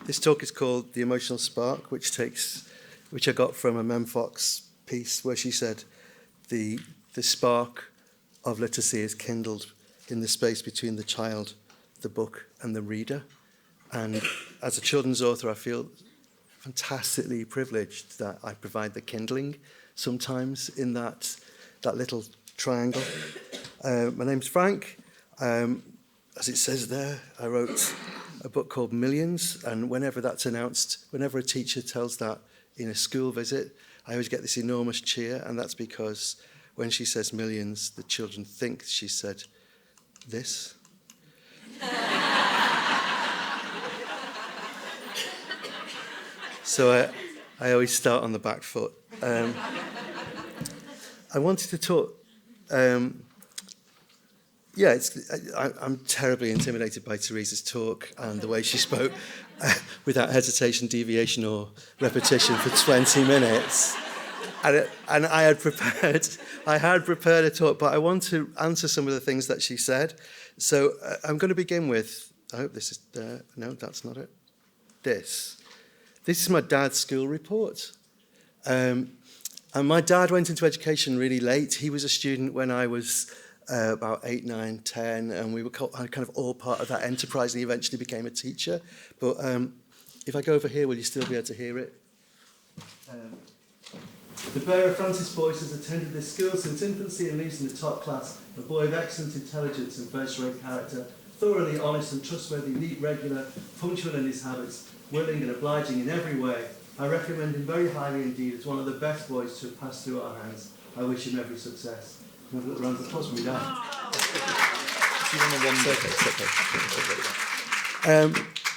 This talk is called The Emotional Spark, which I got from a Mem Fox piece where she said, the spark of literacy is kindled in the space between the child, the book, and the reader. And as a children's author, I feel fantastically privileged that I provide the kindling sometimes in that little triangle. My name's Frank. As it says there, I wrote a book called Millions, and whenever that's announced, whenever a teacher tells that in a school visit, I always get this enormous cheer, and that's because when she says millions, the children think she said this. So I always start on the back foot. I wanted to talk... I'm terribly intimidated by Teresa's talk and the way she spoke without hesitation, deviation, or repetition for 20 minutes. And I had prepared a talk, but I want to answer some of the things that she said. So I'm going to begin with, I hope this is there. No, that's not it. This is my dad's school report. And my dad went into education really late. He was a student when I was about 8, 9, 10, and we were kind of all part of that enterprise, and he eventually became a teacher. But if I go over here, will you still be able to hear it? The bearer, Francis Boyce, has attended this school since infancy and leaves in the top class, a boy of excellent intelligence and first-rate character, thoroughly honest and trustworthy, neat, regular, punctual in his habits, willing and obliging in every way. I recommend him very highly indeed as one of the best boys to have passed through our hands. I wish him every success. Can I have a little round of applause for me, Dad?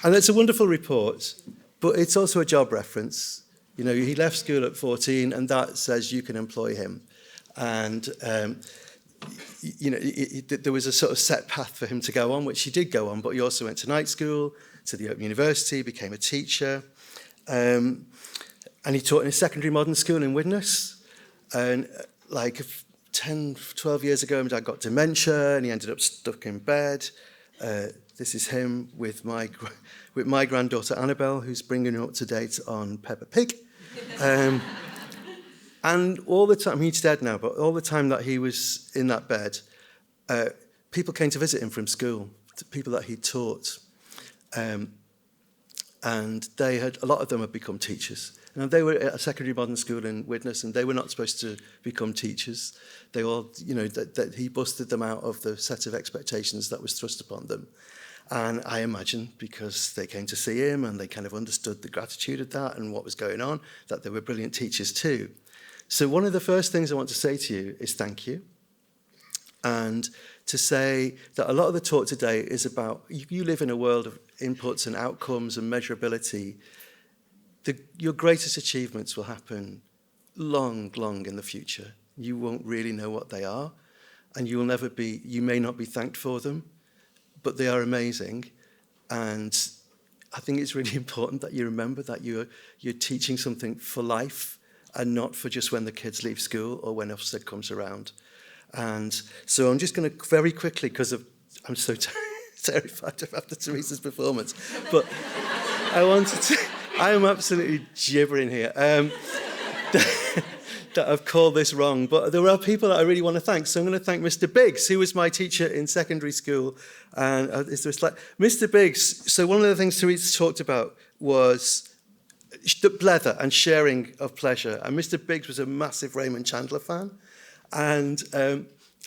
And it's a wonderful report, but it's also a job reference. You know, he left school at 14, and that says you can employ him. And, there was a sort of set path for him to go on, which he did go on, but he also went to night school, to the Open University, became a teacher. And he taught in a secondary modern school in Widnes. And 10, 12 years ago, my dad got dementia and he ended up stuck in bed. This is him with my granddaughter Annabelle, who's bringing him up to date on Peppa Pig. And all the time, he's dead now, but all the time that he was in that bed, people came to visit him from school, people that he taught. And a lot of them had become teachers. And they were at a secondary modern school in Widnes, and they were not supposed to become teachers. They all, that he busted them out of the set of expectations that was thrust upon them. And I imagine because they came to see him and they kind of understood the gratitude of that and what was going on, that they were brilliant teachers too. So one of the first things I want to say to you is thank you. And to say that a lot of the talk today is about, you live in a world of inputs and outcomes and measurability. Your greatest achievements will happen long, long in the future. You won't really know what they are, and you may not be thanked for them, but they are amazing. And I think it's really important that you remember that you're teaching something for life and not for just when the kids leave school or when Ofsted comes around. And so I'm just going to very quickly, because I'm so terrified after Teresa's performance, but I am absolutely gibbering here that I've called this wrong, but there are people that I really want to thank. So I'm going to thank Mr. Biggs, who was my teacher in secondary school. And Mr. Biggs, so one of the things Teresa talked about was the pleather and sharing of pleasure. And Mr. Biggs was a massive Raymond Chandler fan. And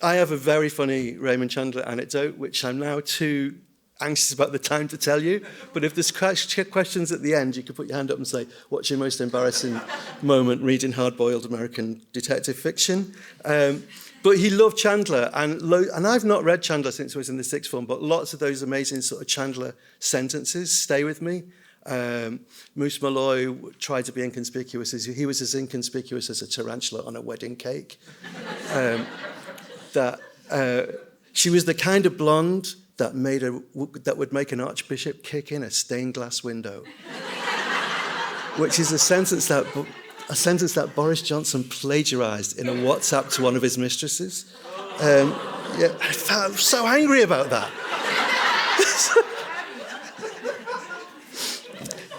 I have a very funny Raymond Chandler anecdote, which I'm now too anxious about the time to tell you, but if there's questions at the end, you can put your hand up and say, what's your most embarrassing moment reading hard-boiled American detective fiction? But he loved Chandler, and I've not read Chandler since I was in the sixth form, but lots of those amazing sort of Chandler sentences stay with me. Moose Malloy tried to be inconspicuous. He was as inconspicuous as a tarantula on a wedding cake. She was the kind of blonde that would make an archbishop kick in a stained glass window, which is a sentence that Boris Johnson plagiarised in a WhatsApp to one of his mistresses. I felt so angry about that.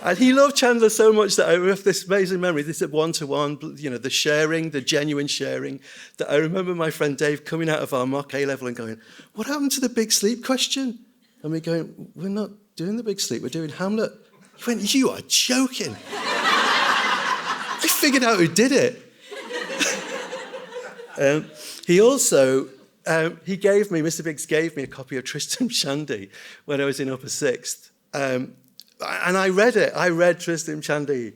And he loved Chandler so much that I have this amazing memory, this one-to-one, the sharing, the genuine sharing, that I remember my friend Dave coming out of our mock A-level and going, what happened to the big sleep question? And we're going, we're not doing the big sleep, we're doing Hamlet. He went, you are joking. I figured out who did it. He also, Mr. Biggs gave me a copy of Tristram Shandy when I was in upper sixth. And I read it. I read Tristram Shandy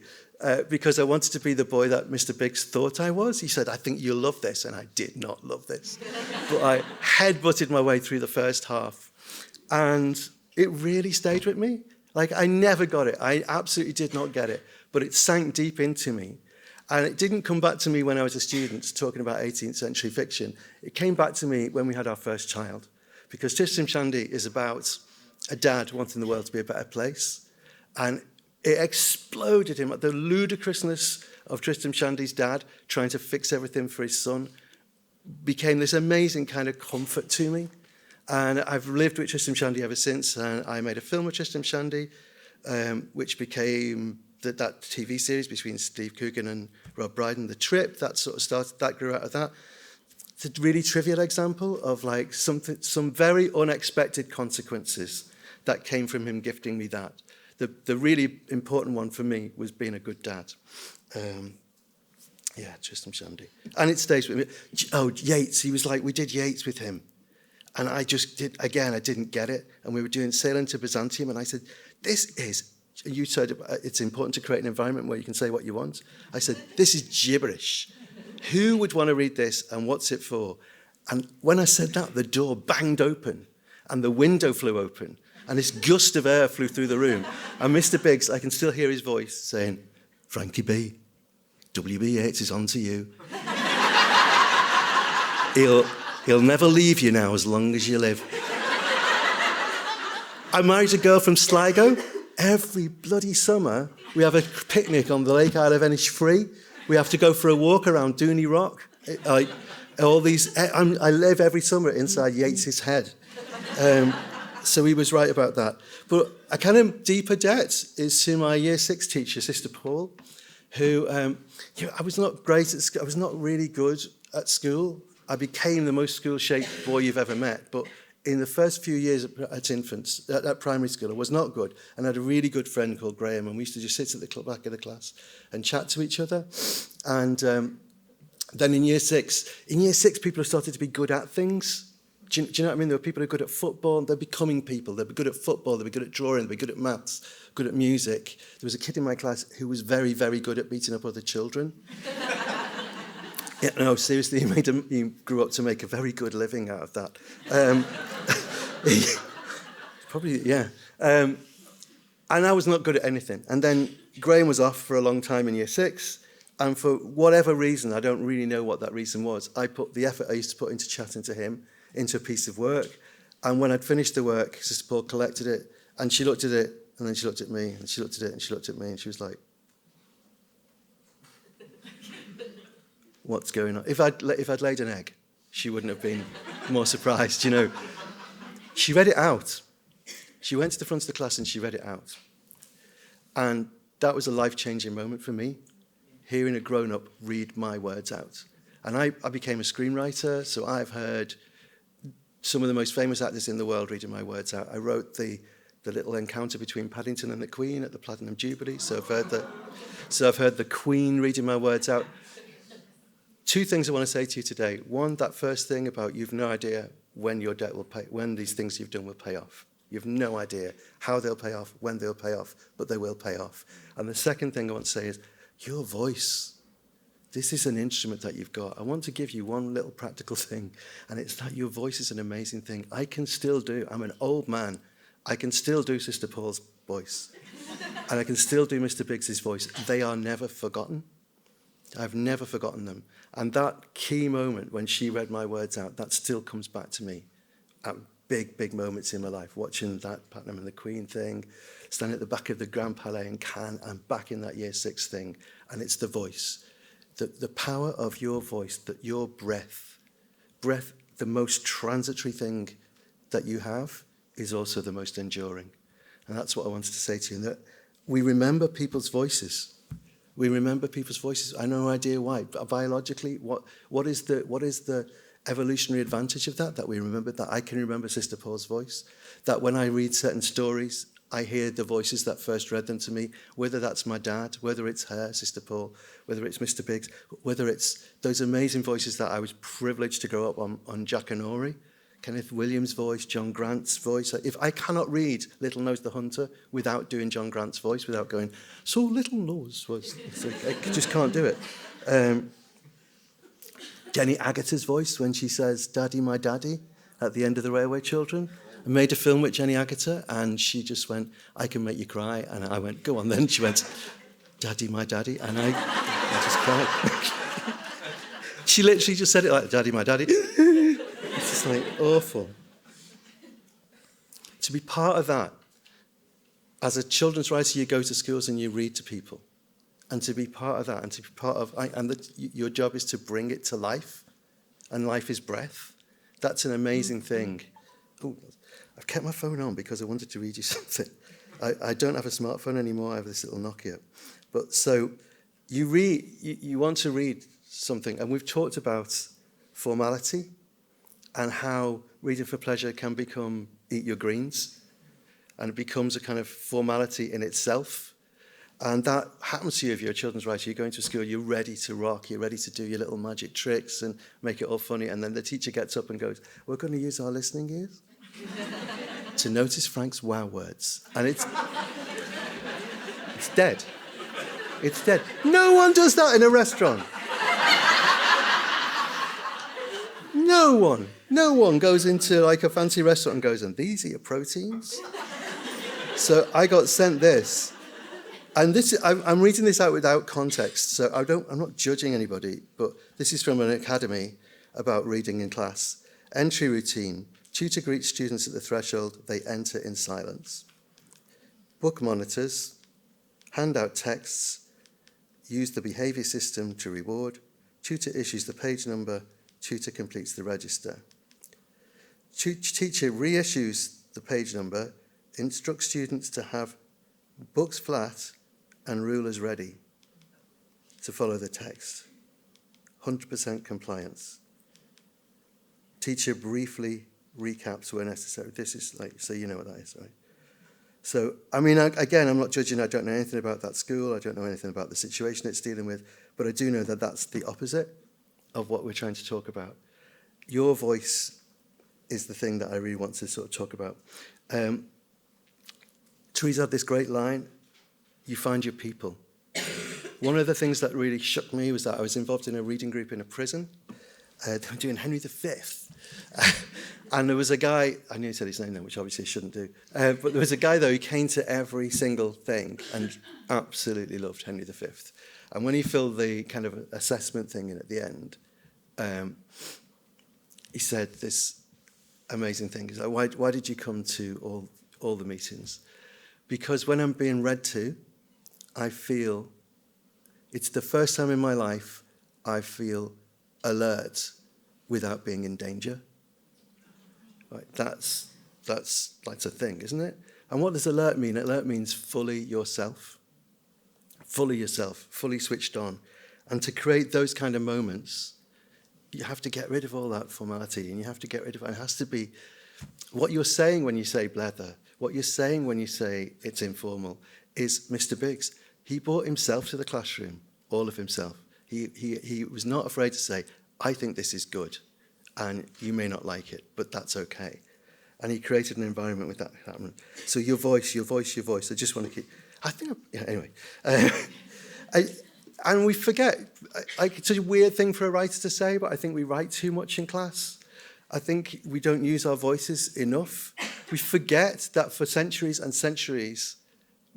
because I wanted to be the boy that Mr. Biggs thought I was. He said, I think you'll love this. And I did not love this. But I headbutted my way through the first half. And it really stayed with me. Like, I never got it. I absolutely did not get it. But it sank deep into me. And it didn't come back to me when I was a student talking about 18th century fiction. It came back to me when we had our first child. Because Tristram Shandy is about a dad wanting the world to be a better place. And it exploded him at the ludicrousness of Tristram Shandy's dad trying to fix everything for his son. Became this amazing kind of comfort to me. And I've lived with Tristram Shandy ever since. And I made a film with Tristram Shandy, which became that TV series between Steve Coogan and Rob Brydon, The Trip. That sort of started, that grew out of that. It's a really trivial example of like some very unexpected consequences that came from him gifting me that. The really important one for me was being a good dad. Tristram Shandy. And it stays with me. Oh, Yeats, he was like, we did Yeats with him. And I didn't get it. And we were doing Sailing to Byzantium, and I said, you said it's important to create an environment where you can say what you want. I said, this is gibberish. Who would want to read this, and what's it for? And when I said that, the door banged open, and the window flew open, and this gust of air flew through the room. And Mr. Biggs, I can still hear his voice saying, Frankie B, W.B. Yeats is on to you. He'll never leave you now as long as you live. I married a girl from Sligo. Every bloody summer, we have a picnic on the Lake Isle of Ennisfree. We have to go for a walk around Dooney Rock. I live every summer inside Yeats's head. So he was right about that. But a kind of deeper debt is to my year 6 teacher, Sister Paul, who, I was not great at school. I was not really good at school. I became the most school-shaped boy you've ever met. But in the first few years at primary school, I was not good. And I had a really good friend called Graham, and we used to just sit at the back of the class and chat to each other. And then in year 6, people have started to be good at things. Do you know what I mean? There were people who are good at football. They're becoming people. They're good at football. They're good at drawing. They're good at maths, good at music. There was a kid in my class who was very, very good at beating up other children. Yeah, no, seriously, he grew up to make a very good living out of that. Probably, yeah. And I was not good at anything. And then Graham was off for a long time in year 6. And for whatever reason, I don't really know what that reason was, I put the effort I used to put into chatting to him into a piece of work. And when I'd finished the work, Sister Paul collected it, and she looked at it, and then she looked at me, and she looked at it, and she looked at me, and she was like, what's going on? If I'd laid an egg, she wouldn't have been more surprised, you know. She read it out. She went to the front of the class and she read it out. And that was a life-changing moment for me, hearing a grown-up read my words out. And I became a screenwriter, so I've heard some of the most famous actors in the world reading my words out. I wrote the little encounter between Paddington and the Queen at the Platinum Jubilee, so I've heard the Queen reading my words out. 2 things I want to say to you today. One, that first thing about you've no idea when your debt will pay, when these things you've done will pay off. You've no idea how they'll pay off, when they'll pay off, but they will pay off. And the second thing I want to say is your voice. This is an instrument that you've got. I want to give you one little practical thing, and it's that your voice is an amazing thing. I can still do, I'm an old man, I can still do Sister Paul's voice, and I can still do Mr. Biggs's voice. They are never forgotten. I've never forgotten them. And that key moment when she read my words out, that still comes back to me at big, big moments in my life, watching that Platinum and the Queen thing, standing at the back of the Grand Palais in Cannes, and back in that year 6 thing, and it's the voice. The power of your voice, that your breath, the most transitory thing that you have, is also the most enduring. And that's what I wanted to say to you, that we remember people's voices. We remember people's voices. I have no idea why. Biologically, what is the evolutionary advantage of that we remember that? I can remember Sister Paul's voice. That when I read certain stories, I hear the voices that first read them to me, whether that's my dad, whether it's her, Sister Paul, whether it's Mr. Biggs, whether it's those amazing voices that I was privileged to grow up on Jackanory, Kenneth Williams' voice, John Grant's voice. If I cannot read Little Nose the Hunter without doing John Grant's voice, without going, so Little Nose was, I just can't do it. Jenny Agutter's voice when she says, "Daddy, my daddy," at the end of The Railway Children. I made a film with Jenny Agutter, and she just went, "I can make you cry." And I went, "Go on then." She went, "Daddy, my daddy," and I just cried. She literally just said it like, "Daddy, my daddy." It's just like awful. To be part of that, as a children's writer, you go to schools and you read to people. And to be part of that, and to be part of, your job is to bring it to life, and life is breath. That's an amazing thing. Oh, I've kept my phone on because I wanted to read you something. I don't have a smartphone anymore. I have this little Nokia. But so you want to read something, and we've talked about formality and how reading for pleasure can become eat your greens, and it becomes a kind of formality in itself. And that happens to you if you're a children's writer. You're going to school, you're ready to rock, you're ready to do your little magic tricks and make it all funny. And then the teacher gets up and goes, "We're going to use our listening ears to notice Frank's wow words." And it's dead. It's dead. No one does that in a restaurant. No one goes into like a fancy restaurant and goes, "And these are your proteins?" So I got sent this. And this, I'm reading this out without context, so I'm not judging anybody, but this is from an academy about reading in class. Entry routine. Tutor greets students at the threshold. They enter in silence. Book monitors. Hand out texts. Use the behaviour system to reward. Tutor issues the page number. Tutor completes the register. Teacher reissues the page number. Instructs students to have books flat and rulers ready to follow the text. 100% compliance. Teacher briefly recaps where necessary. This is like, so you know what that is, right? So, I mean, again, I'm not judging. I don't know anything about that school. I don't know anything about the situation it's dealing with. But I do know that that's the opposite of what we're trying to talk about. Your voice is the thing that I really want to sort of talk about. Teresa had this great line, "You find your people." One of the things that really shook me was that I was involved in a reading group in a prison. They were doing Henry V. And there was a guy, I knew he said his name then, which obviously I shouldn't do. But there was a guy, though, who came to every single thing and absolutely loved Henry V. And when he filled the kind of assessment thing in at the end, he said this amazing thing. He's like, why did you come to all the meetings? Because when I'm being read to, I feel, it's the first time in my life I feel alert without being in danger. Right, that's a thing, isn't it? And what does alert mean? Alert means fully yourself, fully switched on. And to create those kind of moments, you have to get rid of all that formality, and you have to get rid of it. It has to be what you're saying when you say blether, what you're saying when you say it's informal, is Mr. Biggs. He brought himself to the classroom, all of himself. He was not afraid to say, "I think this is good, and you may not like it, but that's okay." And he created an environment with that happening. So your voice. I just want to keep... anyway. And we forget. It's a weird thing for a writer to say, but I think we write too much in class. I think we don't use our voices enough. We forget that for centuries and centuries,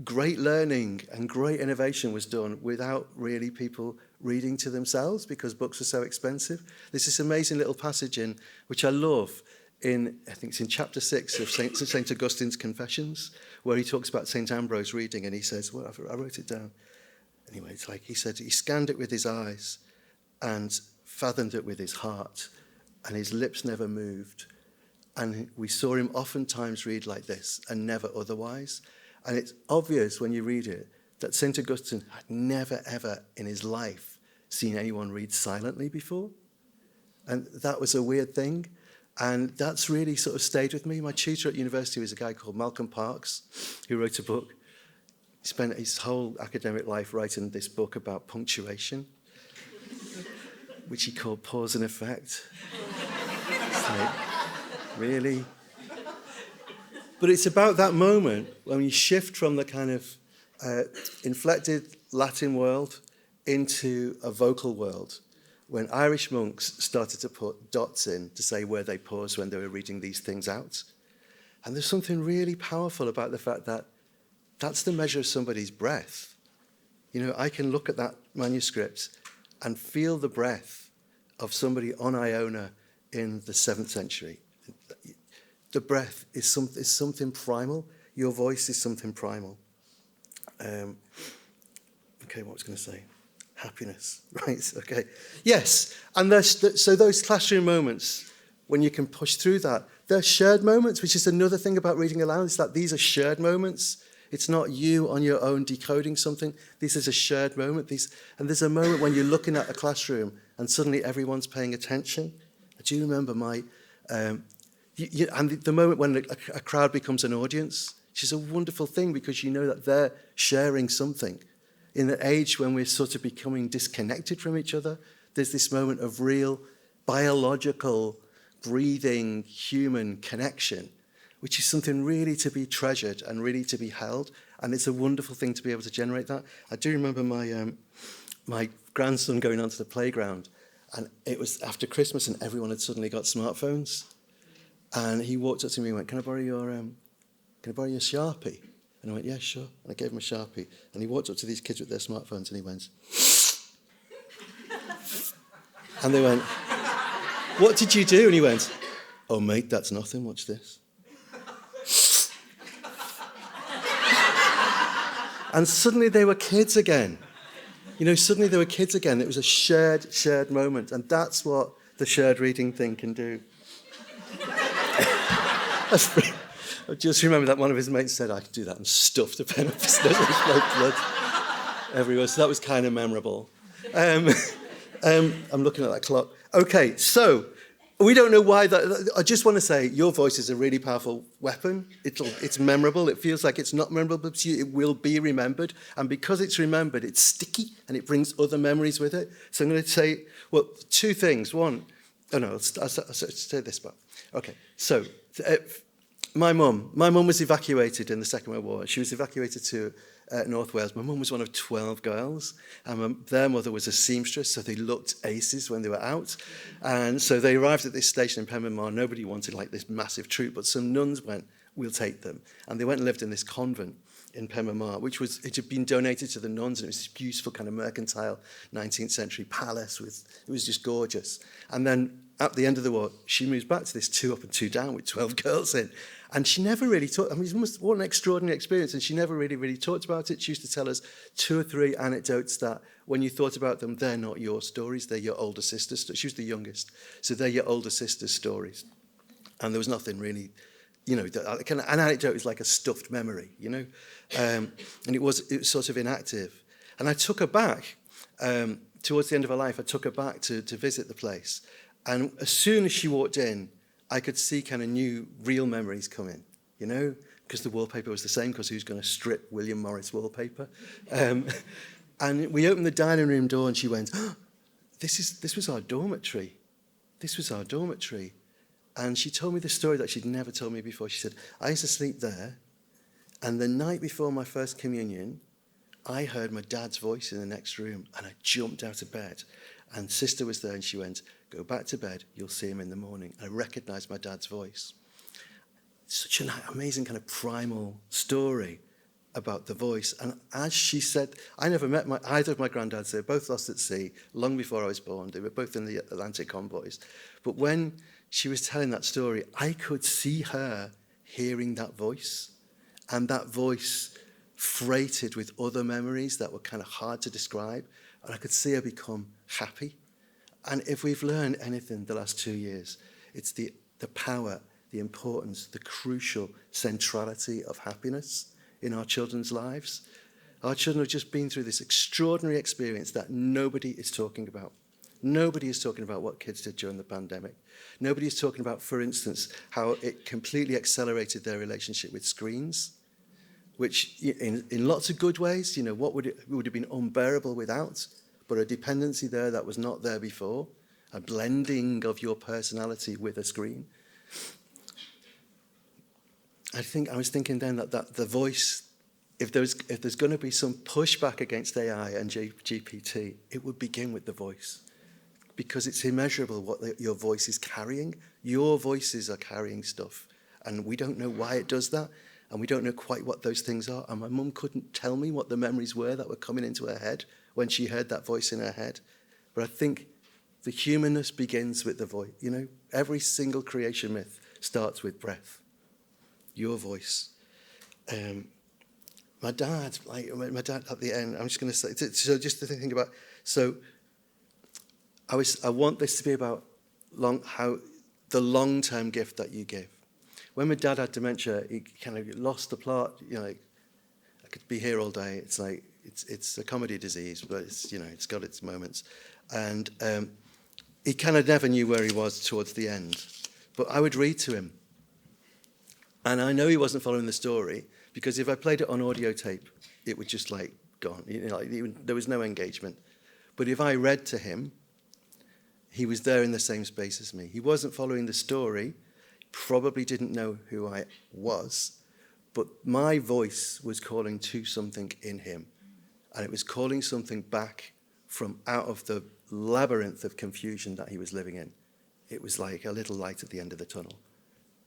great learning and great innovation was done without really people reading to themselves because books were so expensive. There's this amazing little passage in, which I love, I think it's in chapter 6 of St. Augustine's Confessions, where he talks about St. Ambrose reading, and he says, well, I wrote it down. Anyway, it's like he said, he scanned it with his eyes and fathomed it with his heart, and his lips never moved. And we saw him oftentimes read like this and never otherwise. And it's obvious when you read it that St. Augustine had never, ever in his life seen anyone read silently before. And that was a weird thing. And that's really sort of stayed with me. My tutor at university was a guy called Malcolm Parks, who wrote a book. He spent his whole academic life writing this book about punctuation, which he called Pause and Effect. It's like, really? But it's about that moment when you shift from the kind of inflected Latin world into a vocal world, when Irish monks started to put dots in to say where they paused when they were reading these things out. And there's something really powerful about the fact that that's the measure of somebody's breath. You know, I can look at that manuscript and feel the breath of somebody on Iona in the 7th century. The breath is something primal. Your voice is something primal. Okay, what was I going to say? Happiness, right? Okay. Yes, and so those classroom moments, when you can push through that, they're shared moments, which is another thing about reading aloud, is that these are shared moments. It's not you on your own decoding something. This is a shared moment. And there's a moment when you're looking at a classroom and suddenly everyone's paying attention. I do remember and the moment when a crowd becomes an audience, which is a wonderful thing because you know that they're sharing something. In an age when we're sort of becoming disconnected from each other, there's this moment of real biological, breathing, human connection, which is something really to be treasured and really to be held. And it's a wonderful thing to be able to generate that. I do remember my grandson going onto the playground, and it was after Christmas and everyone had suddenly got smartphones. And he walked up to me and went, can I borrow your Sharpie? And I went, yeah, sure. And I gave him a Sharpie. And he walked up to these kids with their smartphones and he went, and they went, what did you do? And he went, oh, mate, that's nothing. Watch this. And suddenly they were kids again. You know, suddenly they were kids again. It was a shared moment. And that's what the shared reading thing can do. I just remember that one of his mates said, I could do that, and stuffed a pen up his nose and flowed blood everywhere. So that was kind of memorable. I'm looking at that clock. Okay, so we don't know why that. I just want to say your voice is a really powerful weapon. It's memorable. It feels like it's not memorable, but it will be remembered. And because it's remembered, it's sticky and it brings other memories with it. So I'm going to say, well, two things. One, I'll say this part. Okay, so my mum was evacuated in the Second World War. She was evacuated to North Wales. My mum was one of 12 girls, and their mother was a seamstress, so they looked aces when they were out. And so they arrived at this station in Penmaenmawr. Nobody wanted like this massive troop, but some nuns went, we'll take them. And they went and lived in this convent in Penmaenmawr, it had been donated to the nuns, and it was this beautiful kind of mercantile 19th century palace. It was just gorgeous. And then at the end of the war, she moves back to this 2 up and 2 down with 12 girls in. And she never really talked. I mean, what an extraordinary experience. And she never really talked about it. She used to tell us 2 or 3 anecdotes that when you thought about them, they're not your stories. They're your older sister's. She was the youngest. So they're your older sister's stories. And there was nothing really, you know, an anecdote is like a stuffed memory, you know. And it was sort of inactive. And I took her back, towards the end of her life, I took her back to visit the place. And as soon as she walked in, I could see kind of new, real memories come in, you know, because the wallpaper was the same, because who's going to strip William Morris wallpaper? And we opened the dining room door and she went, oh, this was our dormitory. This was our dormitory. And she told me the story that she'd never told me before. She said, I used to sleep there, and the night before my first communion, I heard my dad's voice in the next room, and I jumped out of bed. And Sister was there, and she went, go back to bed, you'll see him in the morning. I recognised my dad's voice. Such an amazing kind of primal story about the voice. And as she said, I never met either of my granddads. They were both lost at sea long before I was born. They were both in the Atlantic convoys. But when she was telling that story, I could see her hearing that voice, and that voice freighted with other memories that were kind of hard to describe. And I could see her become happy. And if we've learned anything the last 2 years, it's the power, the importance, the crucial centrality of happiness in our children's lives. Our children have just been through this extraordinary experience that nobody is talking about. Nobody is talking about what kids did during the pandemic. Nobody is talking about, for instance, how it completely accelerated their relationship with screens, which in lots of good ways, what would have been unbearable without, but a dependency there that was not there before, a blending of your personality with a screen. I was thinking then that the voice, if there's going to be some pushback against AI and GPT, it would begin with the voice, because it's immeasurable what your voice is carrying. Your voices are carrying stuff, and we don't know why it does that, and we don't know quite what those things are. And my mum couldn't tell me what the memories were that were coming into her head when she heard that voice in her head. But I think the humanness begins with the voice. Every single creation myth starts with breath. Your voice. My dad at the end, I'm just going to say, so just to think about, so I want this to be about how the long-term gift that you give. When my dad had dementia, he kind of lost the plot. I could be here all day. It's like it's a comedy disease, but it's got its moments. And he kind of never knew where he was towards the end. But I would read to him, and I know he wasn't following the story, because if I played it on audio tape, it would just gone. There was no engagement. But if I read to him, he was there in the same space as me. He wasn't following the story, probably didn't know who I was, but my voice was calling to something in him. And it was calling something back from out of the labyrinth of confusion that he was living in. It was like a little light at the end of the tunnel.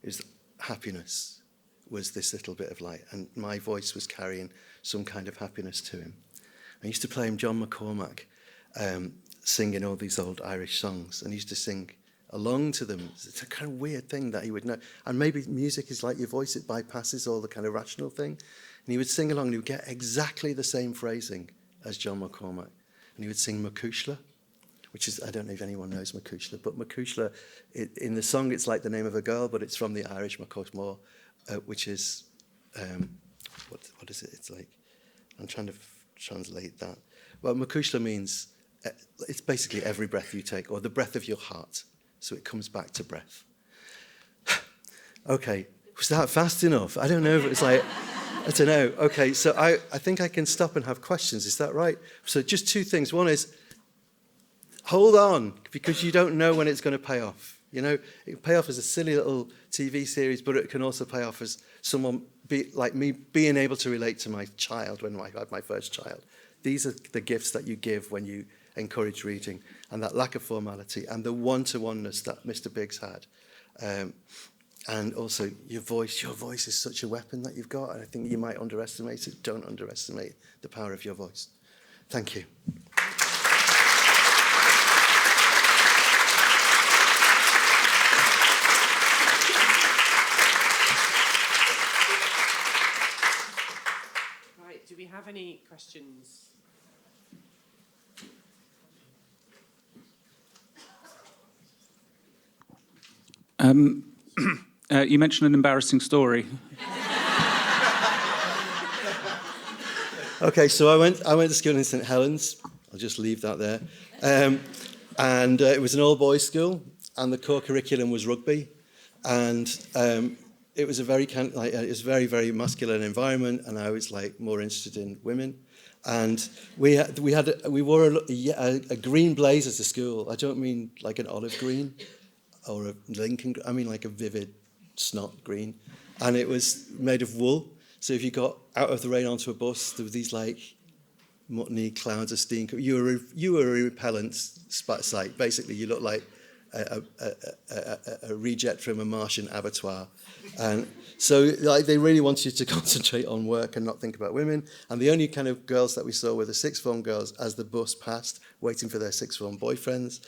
His happiness was this little bit of light, and my voice was carrying some kind of happiness to him. I used to play him John McCormack, singing all these old Irish songs, and he used to sing along to them. It's a kind of weird thing that he would know. And maybe music is like your voice, it bypasses all the kind of rational thing. And he would sing along, and he would get exactly the same phrasing as John McCormack. And he would sing Macushla, which is, I don't know if anyone knows Macushla, but Macushla, in the song, it's like the name of a girl, but it's from the Irish Macush Mór, which is, what is it? It's like, I'm trying to translate that. Well, Macushla means, it's basically every breath you take, or the breath of your heart. So it comes back to breath. Okay, was that fast enough? I don't know if it's I don't know. Okay, so I think I can stop and have questions. Is that right? So just two things. One is, hold on, because you don't know when it's going to pay off. It can pay off as a silly little TV series, but it can also pay off as someone like me being able to relate to my child when I had my first child. These are the gifts that you give when you encourage reading, and that lack of formality and the one-to-oneness that Mr. Biggs had. And also your voice is such a weapon that you've got, and I think you might underestimate it. Don't underestimate the power of your voice. Thank you. Right, do we have any questions? You mentioned an embarrassing story. Okay, so I went to school in St Helens. I'll just leave that there. And it was an all-boys school, and the core curriculum was rugby. And it was a very very masculine environment, and I was more interested in women. And we wore a green blazer to school. I don't mean like an olive green or a Lincoln. I mean like a vivid snot green, and it was made of wool. So if you got out of the rain onto a bus, there were these muttony clouds of steam. You were a repellent sight. Basically, you looked like a reject from a Martian abattoir. And so they really wanted you to concentrate on work and not think about women. And the only kind of girls that we saw were the sixth form girls as the bus passed, waiting for their sixth form boyfriends.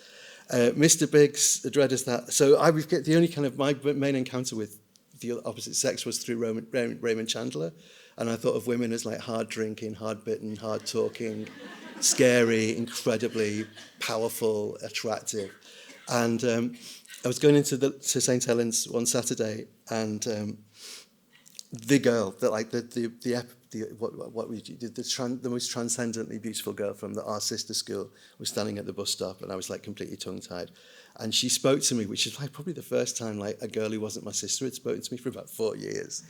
Mr. Biggs addressed that. So the only kind of my main encounter with the opposite sex was through Raymond Chandler. And I thought of women as hard drinking, hard bitten, hard talking, scary, incredibly powerful, attractive. And I was going to St Helens one Saturday, and the girl, that like what we did, the most transcendently beautiful girl from our sister school was standing at the bus stop, and I was like completely tongue-tied. And she spoke to me, which is like probably the first time like a girl who wasn't my sister had spoken to me for about 4 years.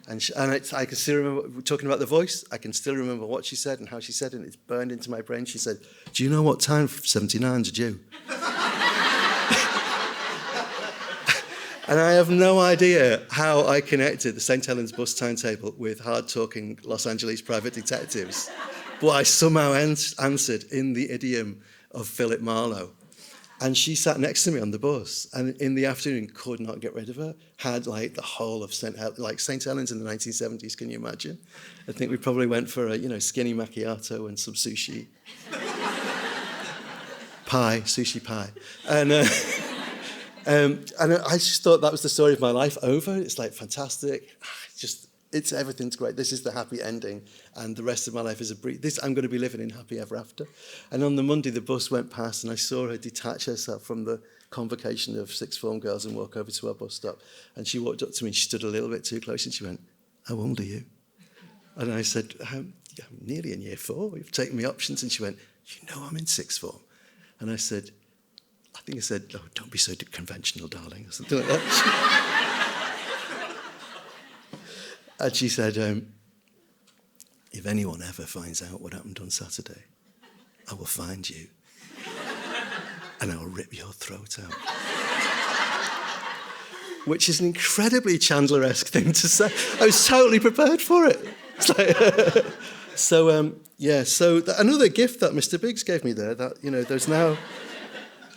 And I can still remember, talking about the voice, I can still remember what she said and how she said it, and it's burned into my brain. She said, "Do you know what time 79's due?" And I have no idea how I connected the St. Helens bus timetable with hard-talking Los Angeles private detectives. But I somehow answered in the idiom of Philip Marlowe. And she sat next to me on the bus, and in the afternoon could not get rid of her. Had like the whole of St. Helens in the 1970s. Can you imagine? I think we probably went for a skinny macchiato and some sushi sushi pie, and I just thought that was the story of my life over. It's like fantastic. Everything's great. This is the happy ending, and the rest of my life is I'm going to be living in happy ever after. And on the Monday, the bus went past, and I saw her detach herself from the convocation of sixth form girls and walk over to our bus stop. And she walked up to me, and she stood a little bit too close, and she went, "How old are you?" And I said, "I'm nearly in year 4. You've taken me options." And she went, "You know I'm in sixth form." And I said, "Oh, don't be so conventional, darling," or something like that. And she said, "If anyone ever finds out what happened on Saturday, I will find you and I will rip your throat out." Which is an incredibly Chandler-esque thing to say. I was totally prepared for it. Another gift that Mr. Biggs gave me there, that, there's now...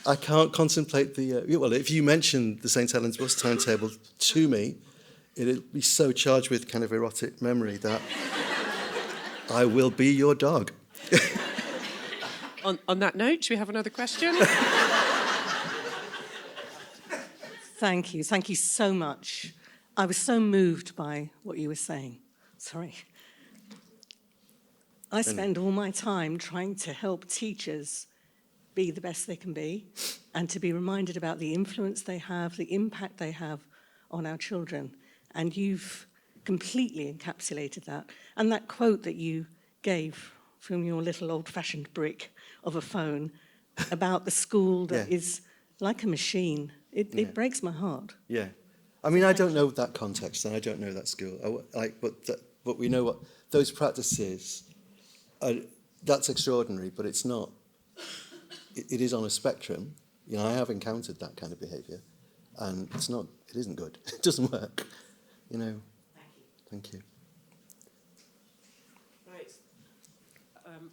I can't contemplate if you mention the St. Helens bus timetable to me, it'll be so charged with kind of erotic memory that I will be your dog. On that note, should we have another question? Thank you. Thank you so much. I was so moved by what you were saying. Sorry. I spend all my time trying to help teachers be the best they can be, and to be reminded about the influence they have, the impact they have on our children. And you've completely encapsulated that. And that quote that you gave from your little old-fashioned brick of a phone about the school that is like a machine, it breaks my heart. Yeah. I mean, I don't know that context, and I don't know that school. But we know what those practices are. That's extraordinary, but it's not. It is on a spectrum. I have encountered that kind of behaviour, and it isn't good. It doesn't work. Thank you. Right.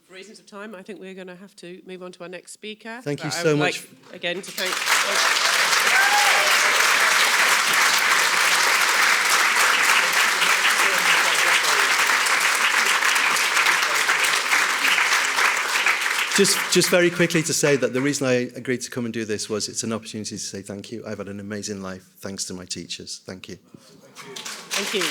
For reasons of time, I think we're going to have to move on to our next speaker. Thank you But so I would much. like, again, to thank... Just very quickly to say that the reason I agreed to come and do this was it's an opportunity to say thank you. I've had an amazing life thanks to my teachers. Thank you. Thank you.